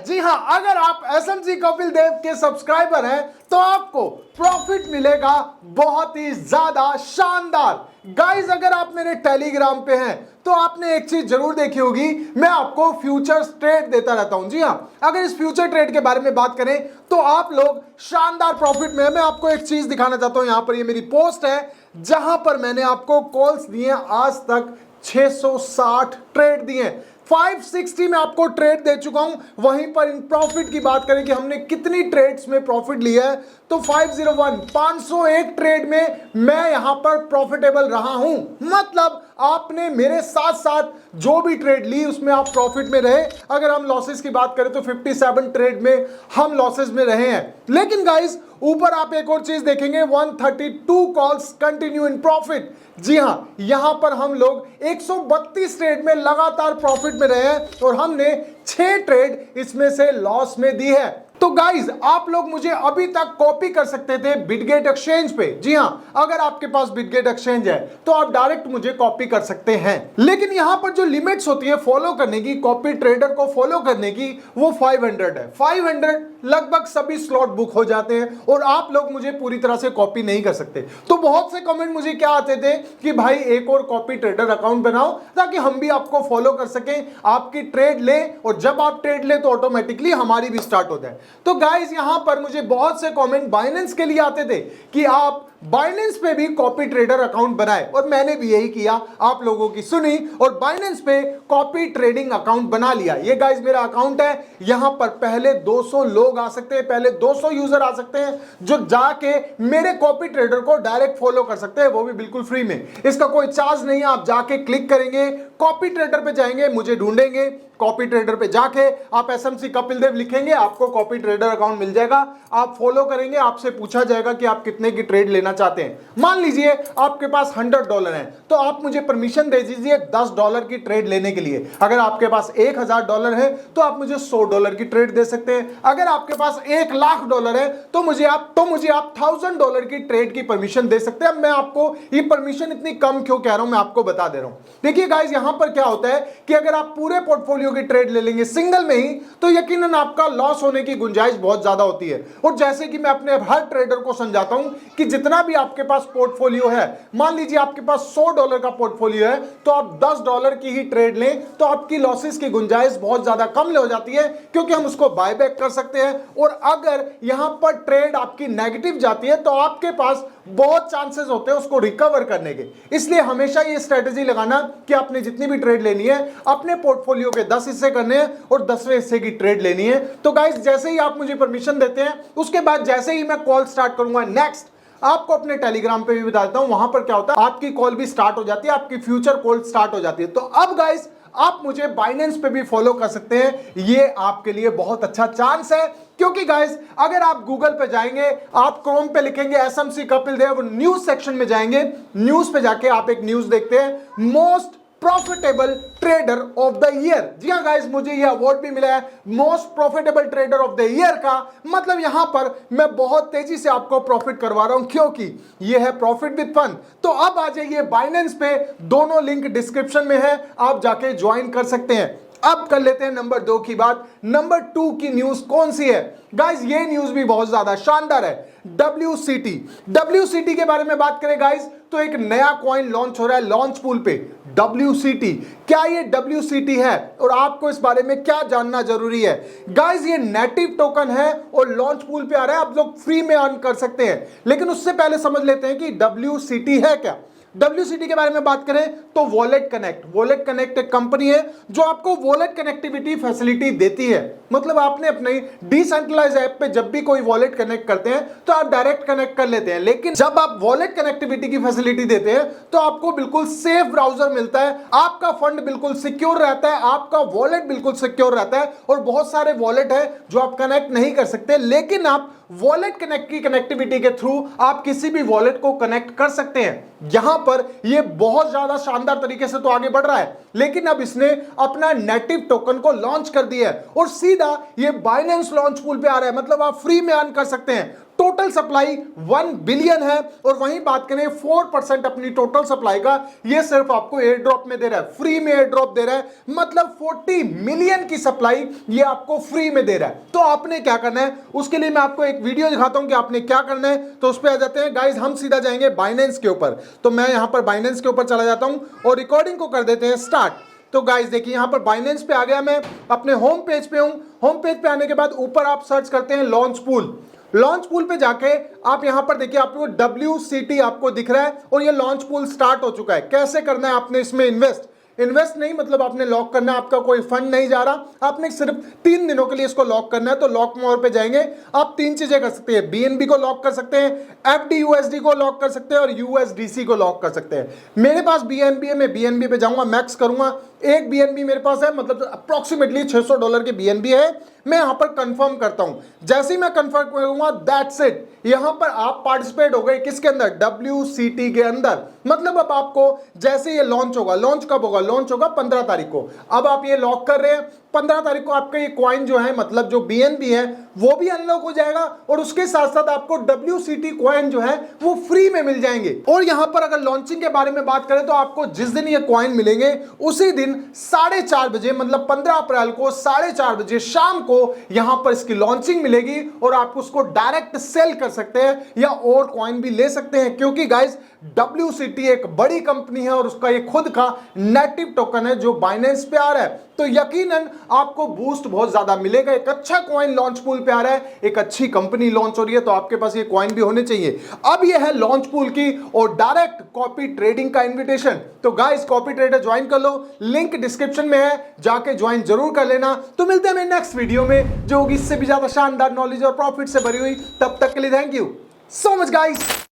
जी हाँ, अगर आप एसएमसी कपिल देव के सब्सक्राइबर हैं तो आपको प्रॉफिट मिलेगा बहुत ही ज्यादा शानदार। गाइस, अगर आप मेरे टेलीग्राम पे हैं तो आपने एक चीज जरूर देखी होगी, मैं आपको फ्यूचर्स ट्रेड देता रहता हूं। जी हाँ, अगर इस फ्यूचर ट्रेड के बारे में बात करें तो आप लोग शानदार प्रॉफिट में। मैं आपको एक चीज दिखाना चाहता हूं, यहां पर ये मेरी पोस्ट है जहां पर मैंने आपको कॉल्स दिए आज तक 660 ट्रेड दिए, 560 में आपको ट्रेड दे चुका हूं। वहीं पर इन प्रॉफिट की बात करें कि हमने कितनी ट्रेड्स में प्रॉफिट लिया है तो 501 ट्रेड में मैं यहां पर प्रॉफिटेबल रहा हूं। मतलब आपने मेरे साथ साथ जो भी ट्रेड ली उसमें आप प्रॉफिट में रहे। अगर हम लॉसेस की बात करें तो 57 ट्रेड में हम लॉसेस में रहे हैं। लेकिन गाइस, ऊपर आप एक और चीज देखेंगे, 132 कॉल्स कंटिन्यू इन प्रॉफिट। जी हां, यहां पर हम लोग 132 ट्रेड में लगातार प्रॉफिट में रहे हैं और हमने 6 ट्रेड इसमें से लॉस में दी है। तो गाइज, आप लोग मुझे अभी तक कॉपी कर सकते थे बिटगेट एक्सचेंज पे। जी हां, अगर आपके पास बिटगेट एक्सचेंज है तो आप डायरेक्ट मुझे कॉपी कर सकते हैं। लेकिन यहां पर जो लिमिट्स होती है फॉलो करने की, कॉपी ट्रेडर को फॉलो करने की, वो 500 है। 500 लगभग सभी स्लॉट बुक हो जाते हैं और आप लोग मुझे पूरी तरह से कॉपी नहीं कर सकते। तो बहुत से कमेंट मुझे क्या आते थे कि भाई एक और कॉपी ट्रेडर अकाउंट बनाओ ताकि हम भी आपको फॉलो कर सकें, आपकी ट्रेड ले, और जब आप ट्रेड ले तो ऑटोमेटिकली हमारी भी स्टार्ट हो जाए। तो गाइस, यहां पर मुझे बहुत से कमेंट बाइनेंस के लिए आते थे कि आप बाइनेंस पे भी कॉपी ट्रेडर अकाउंट बनाए, और मैंने भी यही किया, आप लोगों की सुनी और बाइनेंस पे कॉपी ट्रेडिंग अकाउंट बना लिया। ये गाइस मेरा अकाउंट है। यहां पर पहले 200 लोग आ सकते हैं, पहले 200 यूजर आ सकते हैं जो जाके मेरे कॉपी ट्रेडर को डायरेक्ट फॉलो कर सकते हैं, वो भी बिल्कुल फ्री में। इसका कोई चार्ज नहीं है। आप जाके क्लिक करेंगे, कॉपी ट्रेडर पे जाएंगे, मुझे ढूंढेंगे, कॉपी ट्रेडर पे जाके आप एसएमसी कपिल देव लिखेंगे, आपको कॉपी ट्रेडर अकाउंट मिल जाएगा। आप फॉलो करेंगे, आपसे पूछा जाएगा कि आप कितने की ट्रेड लेना चाहते हैं। मान लीजिए आपके पास $100 है तो आप मुझे परमिशन दे दीजिए $10 की ट्रेड लेने के लिए। अगर आपके पास $1000 है तो आप मुझे $100 की ट्रेड दे सकते हैं। अगर आपके पास $1,00,000 है तो मुझे आप $1000 की ट्रेड की परमिशन दे सकते हैं। अब मैं आपको ये परमिशन इतनी कम क्यों कह रहा हूं, मैं आपको बता दे रहा हूं। देखिए गाइस, यहां पर क्या होता है कि अगर आप पूरे पोर्टफोलियो की ट्रेड ले लेंगे सिंगल में ही तो यकीनन आपका लॉस होने की गुंजाइश बहुत ज्यादा होती है। और जैसे कि मैं अपने हर ट्रेडर को समझाता हूं कि जितना भी आपके पास पोर्टफोलियो है, मान लीजिए आपके पास $100 का पोर्टफोलियो है तो आप $10 की ही ट्रेड लें तो आपकी लॉसेस की गुंजाइश बहुत ज्यादा कम हो जाती है, क्योंकि हम उसको बाय बैक कर सकते हैं। और अगर यहां पर ट्रेड आपकी नेगेटिव जाती है तो आपके पास बहुत चांसेस होते हैं उसको रिकवर करने के। इसलिए हमेशा ये स्ट्रेटेजी लगाना कि आपने जितनी भी ट्रेड लेनी है अपने पोर्टफोलियो के 10 हिस्से करने हैं और 10वें हिस्से की ट्रेड लेनी है। तो गाइस, जैसे ही आप मुझे परमिशन देते हैं उसके बाद जैसे ही मैं कॉल स्टार्ट करूंगा नेक्स्ट, आपको अपने टेलीग्राम पे भी बता देता हूं, वहां पर क्या होता है आपकी कॉल भी स्टार्ट हो जाती है, आपकी फ्यूचर कॉल स्टार्ट हो जाती है। तो अब गाइस, आप मुझे बाइनेंस पे भी फॉलो कर सकते हैं। ये आपके लिए बहुत अच्छा चांस है, क्योंकि गाइस अगर आप गूगल पे जाएंगे, आप क्रोम पे लिखेंगे SMC Kapil Dev, news section में जाएंगे, न्यूज पे जाके आप एक न्यूज देखते हैं, most profitable trader of the year. जी हाँ गाइस, मुझे यह अवार्ड भी मिला है most profitable trader of the year का। मतलब यहां पर मैं बहुत तेजी से आपको प्रॉफिट करवा रहा हूं, क्योंकि यह है प्रॉफिट विद फन। तो अब आ जाइए बाइनेंस पे, दोनों लिंक डिस्क्रिप्शन में है, आप जाके ज्वाइन कर सकते हैं। अब कर लेते हैं नंबर 2 की बात। नंबर 2 की न्यूज कौन सी है गाइस? ये न्यूज भी बहुत ज्यादा शानदार है। WCT के बारे में बात करें गाइस तो एक नया कॉइन लॉन्च हो रहा है लॉन्च पूल पे, WCT। क्या ये WCT है और आपको इस बारे में क्या जानना जरूरी है? गाइस, ये नेटिव टोकन है और लॉन्च पूल पे आ रहा है, आप लोग फ्री में अर्न कर सकते हैं। लेकिन उससे पहले समझ लेते हैं कि WCT है क्या। WCT के बारे में बात करें तो वॉलेट कनेक्ट एक कंपनी है जो आपको वॉलेट कनेक्टिविटी फैसिलिटी देती है। मतलब आपने अपने डिसेंट्रलाइज ऐप पे जब भी कोई वॉलेट कनेक्ट करते हैं तो आप डायरेक्ट कनेक्ट कर लेते हैं, लेकिन जब आप वॉलेट कनेक्टिविटी की फैसिलिटी देते हैं तो आपको बिल्कुल सेफ ब्राउजर मिलता है, आपका फंड बिल्कुल सिक्योर रहता है, आपका वॉलेट बिल्कुल सिक्योर रहता है। और बहुत सारे वॉलेट है जो आप कनेक्ट नहीं कर सकते, लेकिन आप वॉलेट कनेक्ट की कनेक्टिविटी के थ्रू आप किसी भी वॉलेट को कनेक्ट कर सकते हैं। यहां पर यह बहुत ज्यादा शानदार तरीके से तो आगे बढ़ रहा है, लेकिन अब इसने अपना नेटिव टोकन को लॉन्च कर दिया है और सीधा ये बाइनेंस लॉन्च पूल पे आ रहा है। मतलब आप फ्री में अर्न कर सकते हैं। टोटल टोटल सप्लाई 1 बिलियन है और वहीं बात करें 4% अपनी टोटल सप्लाई का ये सिर्फ आपको एयर ड्रॉप में दे रहा है, फ्री में एयर ड्रॉप दे रहा है। मतलब 40 मिलियन की सप्लाई ये आपको फ्री में दे रहा है। तो आपने क्या करना है, उसके लिए मैं आपको एक वीडियो दिखाता हूं कि आपने क्या करना है। तो उस पर आ जाते हैं गाइस, हम सीधा जाएंगे बाइनेंस के ऊपर। तो मैं यहां पर बाइनेंस के ऊपर चला जाता हूं और रिकॉर्डिंग को कर देते हैं स्टार्ट। तो गाइस देखिए यहां पर बाइनेंस पे आ गया, मैं अपने होम पेज पे हूं। होम पेज पे आने के बाद ऊपर आप सर्च करते हैं लॉन्च पूल। लॉन्च पूल पे जाके आप यहां पर देखिए आपको WCT आपको दिख रहा है और ये लॉन्च पूल स्टार्ट हो चुका है। कैसे करना है आपने इसमें इन्वेस्ट नहीं, मतलब आपने लॉक करना है, आपका कोई फंड नहीं जा रहा, आपने सिर्फ 3 दिनों के लिए इसको लॉक करना है। तो लॉक मोड पे जाएंगे, आप 3 चीजें कर सकते हैं। BNB को लॉक कर सकते हैं, FDUSD को लॉक कर सकते हैं और USDC को लॉक कर सकते हैं। मेरे पास BNB है, मैं BNB पे जाऊंगा, मैक्स करूंगा। एक BNB मेरे पास है, मतलब अप्रोक्सीमेटली $600 की BNB है। मैं यहां पर कंफर्म करता हूं। जैसे ही मैं कंफर्म करूंगा दैट्स इट, यहां पर आप पार्टिसिपेट हो गए किसके अंदर, WCT के अंदर। मतलब अब आपको जैसे ये लॉन्च होगा, लॉन्च कब होगा, लॉन्च होगा 15 तारीख को। अब आप ये लॉक कर रहे हैं, 15 तारीख को आपका ये कॉइन जो है, मतलब जो BNB है वो भी अनलॉक हो जाएगा और उसके साथ साथ आपको WCT कॉइन जो है वो फ्री में मिल जाएंगे। और यहां पर अगर लॉन्चिंग के बारे में बात करें तो आपको जिस दिन ये कॉइन मिलेंगे उसी दिन 4:30 बजे, मतलब 15 अप्रैल को 4:30 बजे शाम को यहां पर इसकी लॉन्चिंग मिलेगी और आप उसको डायरेक्ट सेल कर सकते हैं या और कॉइन भी ले सकते हैं। क्योंकि गाइस WCT एक बड़ी कंपनी है और उसका ये खुद का नेटिव टोकन है जो बाइनेंस पे आ रहा है। तो यकीनन आपको बूस्ट बहुत ज्यादा मिलेगा। एक अच्छा कॉइन लॉन्च पूल पे आ रहा है, एक अच्छी कंपनी लॉन्च हो रही है, तो आपके पास ये कॉइन भी होने चाहिए। अब ये है लॉन्च पूल की और डायरेक्ट कॉपी ट्रेडिंग का इन्विटेशन। तो गाइस कॉपी ट्रेडर ज्वाइन कर लो, लिंक डिस्क्रिप्शन में है, जाके ज्वाइन जरूर कर लेना। तो मिलते हैं मेरे नेक्स्ट वीडियो में जो होगी इससे भी ज्यादा शानदार नॉलेज और प्रॉफिट से भरी हुई। तब तक के लिए thank you so much guys.